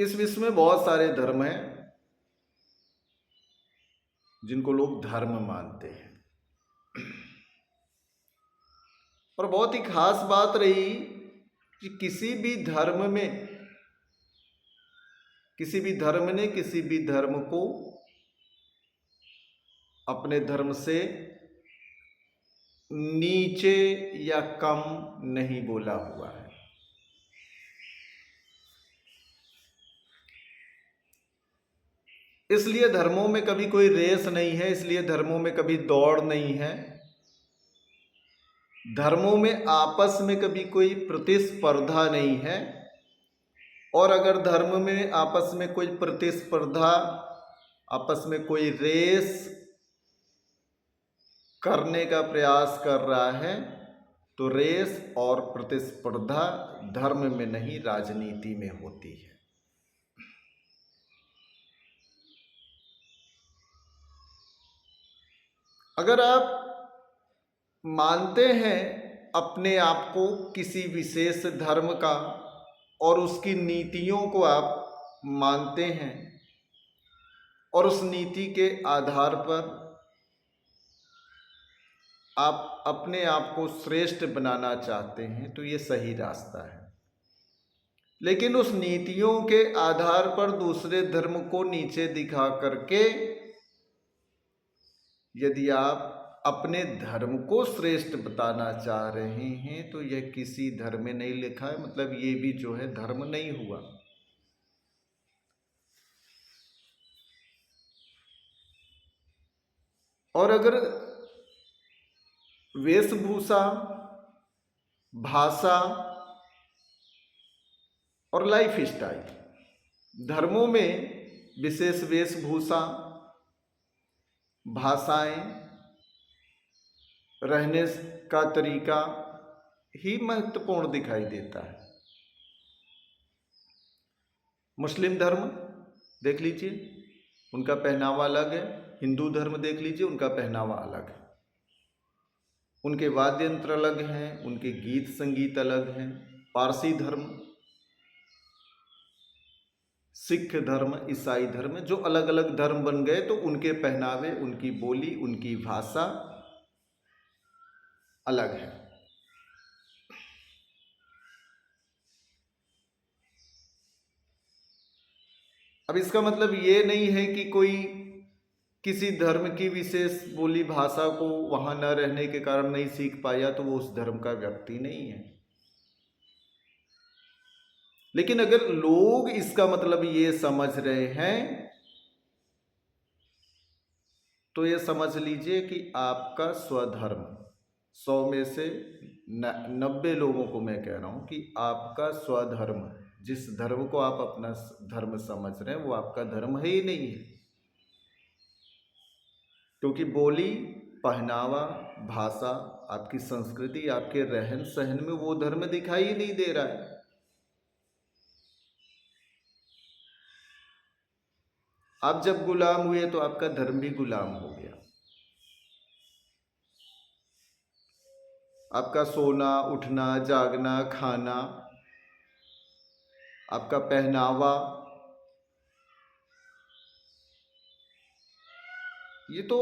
इस विश्व में बहुत सारे धर्म हैं जिनको लोग धर्म मानते हैं। और बहुत ही खास बात रही कि किसी भी धर्म ने किसी भी धर्म को अपने धर्म से नीचे या कम नहीं बोला हुआ है। इसलिए धर्मों में कभी कोई रेस नहीं है, इसलिए धर्मों में कभी दौड़ नहीं है, धर्मों में आपस में कभी कोई प्रतिस्पर्धा नहीं है। और अगर धर्म में आपस में कोई प्रतिस्पर्धा, आपस में कोई रेस करने का प्रयास कर रहा है तो रेस और प्रतिस्पर्धा धर्म में नहीं, राजनीति में होती है। अगर आप मानते हैं अपने आप को किसी विशेष धर्म का और उसकी नीतियों को आप मानते हैं और उस नीति के आधार पर आप अपने आप को श्रेष्ठ बनाना चाहते हैं तो ये सही रास्ता है। लेकिन उस नीतियों के आधार पर दूसरे धर्म को नीचे दिखा करके यदि आप अपने धर्म को श्रेष्ठ बताना चाह रहे हैं तो यह किसी धर्म में नहीं लिखा है, मतलब ये भी जो है धर्म नहीं हुआ। और अगर वेशभूषा, भाषा और लाइफ स्टाइल, धर्मों में विशेष वेशभूषा, भाषाएं, रहने का तरीका ही महत्वपूर्ण दिखाई देता है। मुस्लिम धर्म देख लीजिए, उनका पहनावा अलग है। हिंदू धर्म देख लीजिए, उनका पहनावा अलग है, उनके वाद्य यंत्र अलग हैं, उनके गीत संगीत अलग हैं। पारसी धर्म, सिख धर्म, ईसाई धर्म, जो अलग अलग धर्म बन गए तो उनके पहनावे, उनकी बोली, उनकी भाषा अलग है। अब इसका मतलब ये नहीं है कि कोई किसी धर्म की विशेष बोली भाषा को वहां न रहने के कारण नहीं सीख पाया तो वो उस धर्म का व्यक्ति नहीं है। लेकिन अगर लोग इसका मतलब ये समझ रहे हैं तो ये समझ लीजिए कि आपका स्वधर्म, 100 में से 90 लोगों को मैं कह रहा हूं कि आपका स्वधर्म, जिस धर्म को आप अपना धर्म समझ रहे हैं वो आपका धर्म है ही नहीं है। क्योंकि बोली, पहनावा, भाषा, आपकी संस्कृति, आपके रहन सहन में वो धर्म दिखाई ही नहीं दे रहा है। आप जब गुलाम हुए तो आपका धर्म भी गुलाम हो गया। आपका सोना, उठना, जागना, खाना, आपका पहनावा, ये तो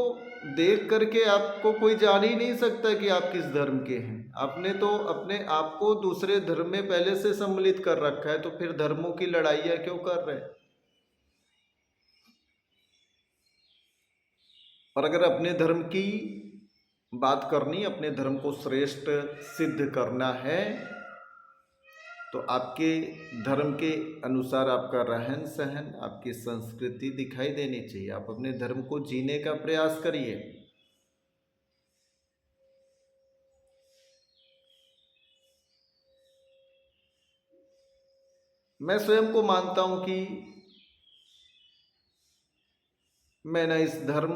देख करके आपको कोई जान ही नहीं सकता कि आप किस धर्म के हैं। आपने तो अपने आप को दूसरे धर्म में पहले से सम्मिलित कर रखा है, तो फिर धर्मों की लड़ाइयाँ क्यों कर रहे हैं? और अगर अपने धर्म की बात करनी, अपने धर्म को श्रेष्ठ सिद्ध करना है तो आपके धर्म के अनुसार आपका रहन सहन, आपकी संस्कृति दिखाई देनी चाहिए। आप अपने धर्म को जीने का प्रयास करिए। मैं स्वयं को मानता हूं कि मैं ना इस धर्म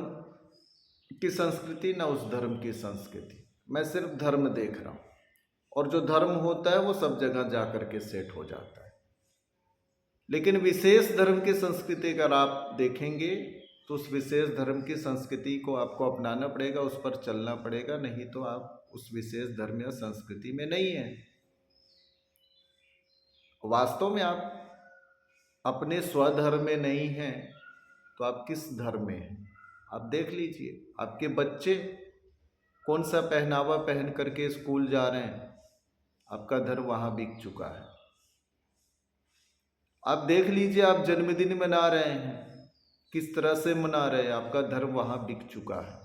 की संस्कृति ना उस धर्म की संस्कृति, मैं सिर्फ धर्म देख रहा हूं। और जो धर्म होता है वो सब जगह जाकर के सेट हो जाता है। लेकिन विशेष धर्म की संस्कृति अगर आप देखेंगे तो उस विशेष धर्म की संस्कृति को आपको अपनाना पड़ेगा, उस पर चलना पड़ेगा, नहीं तो आप उस विशेष धर्म या संस्कृति में नहीं है। वास्तव में आप अपने स्वधर्म में नहीं हैं तो आप किस धर्म में हैं? आप देख लीजिए, आपके बच्चे कौन सा पहनावा पहन करके स्कूल जा रहे हैं, आपका धर्म वहाँ बिक चुका है। आप देख लीजिए, आप जन्मदिन मना रहे हैं, किस तरह से मना रहे हैं, आपका धर्म वहाँ बिक चुका है।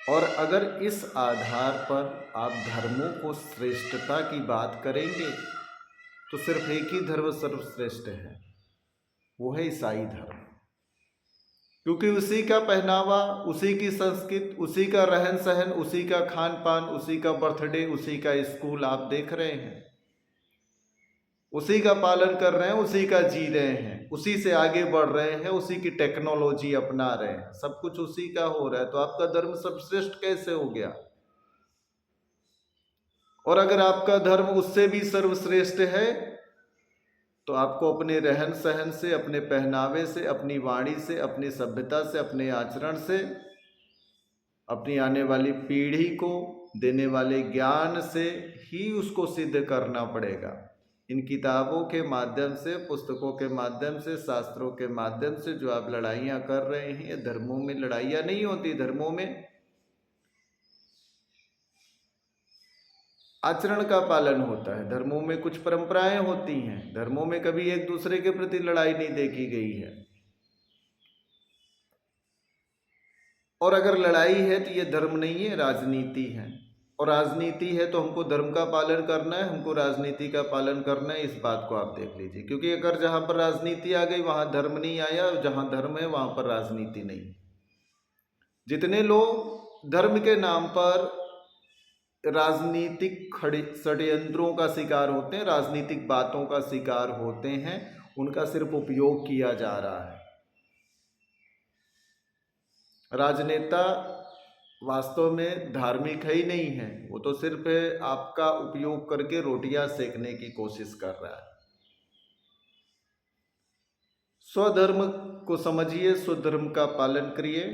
और अगर इस आधार पर आप धर्मों को श्रेष्ठता की बात करेंगे तो सिर्फ एक ही धर्म सर्वश्रेष्ठ है, वो है ईसाई धर्म। क्योंकि उसी का पहनावा, उसी की संस्कृति, उसी का रहन सहन, उसी का खान पान, उसी का बर्थडे, उसी का स्कूल आप देख रहे हैं, उसी का पालन कर रहे हैं, उसी का जी रहे हैं, उसी से आगे बढ़ रहे हैं, उसी की टेक्नोलॉजी अपना रहे हैं, सब कुछ उसी का हो रहा है। तो आपका धर्म सर्वश्रेष्ठ कैसे हो गया? और अगर आपका धर्म उससे भी सर्वश्रेष्ठ है तो आपको अपने रहन सहन से, अपने पहनावे से, अपनी वाणी से, अपनी सभ्यता से, अपने आचरण से, अपनी आने वाली पीढ़ी को देने वाले ज्ञान से ही उसको सिद्ध करना पड़ेगा। इन किताबों के माध्यम से, पुस्तकों के माध्यम से, शास्त्रों के माध्यम से जो आप लड़ाइयाँ कर रहे हैं, ये धर्मों में लड़ाइयाँ नहीं होती। धर्मों में आचरण का पालन होता है, धर्मों में कुछ परंपराएं होती हैं, धर्मों में कभी एक दूसरे के प्रति लड़ाई नहीं देखी गई है। और अगर लड़ाई है तो ये धर्म नहीं है, राजनीति है। और राजनीति है तो हमको धर्म का पालन करना है, हमको राजनीति का पालन करना है, इस बात को आप देख लीजिए। क्योंकि अगर जहाँ पर राजनीति आ गई वहाँ धर्म नहीं आया, जहाँ धर्म है वहाँ पर राजनीति नहीं। जितने लोग धर्म के नाम पर राजनीतिक षड्यंत्रों का शिकार होते हैं, राजनीतिक बातों का शिकार होते हैं, उनका सिर्फ उपयोग किया जा रहा है। राजनेता वास्तव में धार्मिक है ही नहीं है, वो तो सिर्फ आपका उपयोग करके रोटियां सेकने की कोशिश कर रहा है। स्वधर्म को समझिए, स्वधर्म का पालन करिए।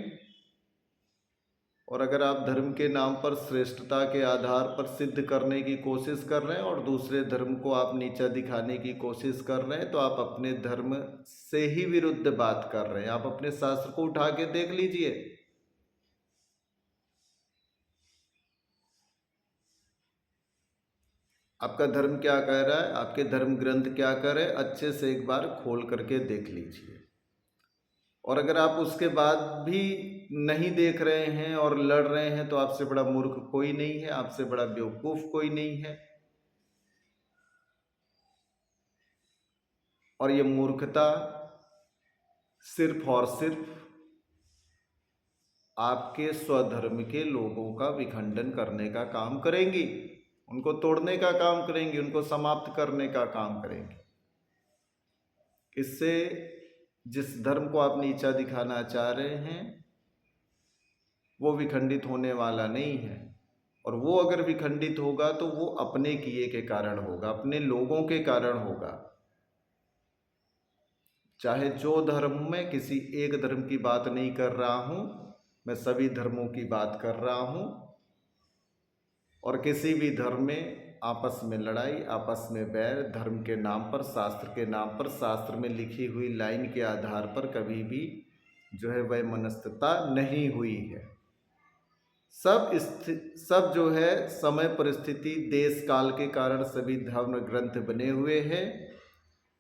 और अगर आप धर्म के नाम पर श्रेष्ठता के आधार पर सिद्ध करने की कोशिश कर रहे हैं और दूसरे धर्म को आप नीचा दिखाने की कोशिश कर रहे हैं तो आप अपने धर्म से ही विरुद्ध बात कर रहे हैं। आप अपने शास्त्र को उठा के देख लीजिए, आपका धर्म क्या कह रहा है, आपके धर्म ग्रंथ क्या कह रहे हैं, अच्छे से एक बार खोल करके देख लीजिए। और अगर आप उसके बाद भी नहीं देख रहे हैं और लड़ रहे हैं तो आपसे बड़ा मूर्ख कोई नहीं है, आपसे बड़ा बेवकूफ कोई नहीं है। और ये मूर्खता सिर्फ और सिर्फ आपके स्वधर्म के लोगों का विखंडन करने का काम करेंगी, उनको तोड़ने का काम करेंगी, उनको समाप्त करने का काम करेंगी। इससे जिस धर्म को आप नीचा दिखाना चाह रहे हैं वो विखंडित होने वाला नहीं है। और वो अगर विखंडित होगा तो वो अपने किए के कारण होगा, अपने लोगों के कारण होगा। चाहे जो धर्म, में किसी एक धर्म की बात नहीं कर रहा हूँ, मैं सभी धर्मों की बात कर रहा हूँ। और किसी भी धर्म में आपस में लड़ाई, आपस में बैर, धर्म के नाम पर, शास्त्र के नाम पर, शास्त्र में लिखी हुई लाइन के आधार पर कभी भी जो है वह मनस्तता नहीं हुई है। सब जो है समय, परिस्थिति, देश काल के कारण सभी धर्म ग्रंथ बने हुए हैं।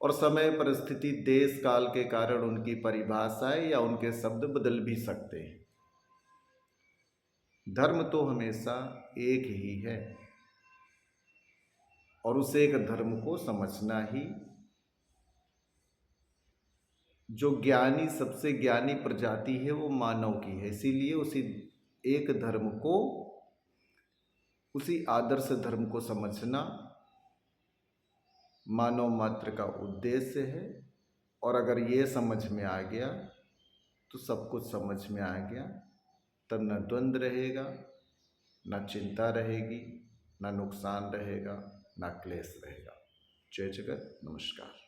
और समय, परिस्थिति, देश काल के कारण उनकी परिभाषाएं या उनके शब्द बदल भी सकते हैं। धर्म तो हमेशा एक ही है और उस एक धर्म को समझना ही जो ज्ञानी, सबसे ज्ञानी प्रजाति है वो मानव की है। इसीलिए उसी एक धर्म को, उसी आदर्श धर्म को समझना मानव मात्र का उद्देश्य है। और अगर ये समझ में आ गया तो सब कुछ समझ में आ गया, तब न द्वंद्व रहेगा, न चिंता रहेगी, न नुकसान रहेगा, न क्लेश रहेगा। जय जगत, नमस्कार।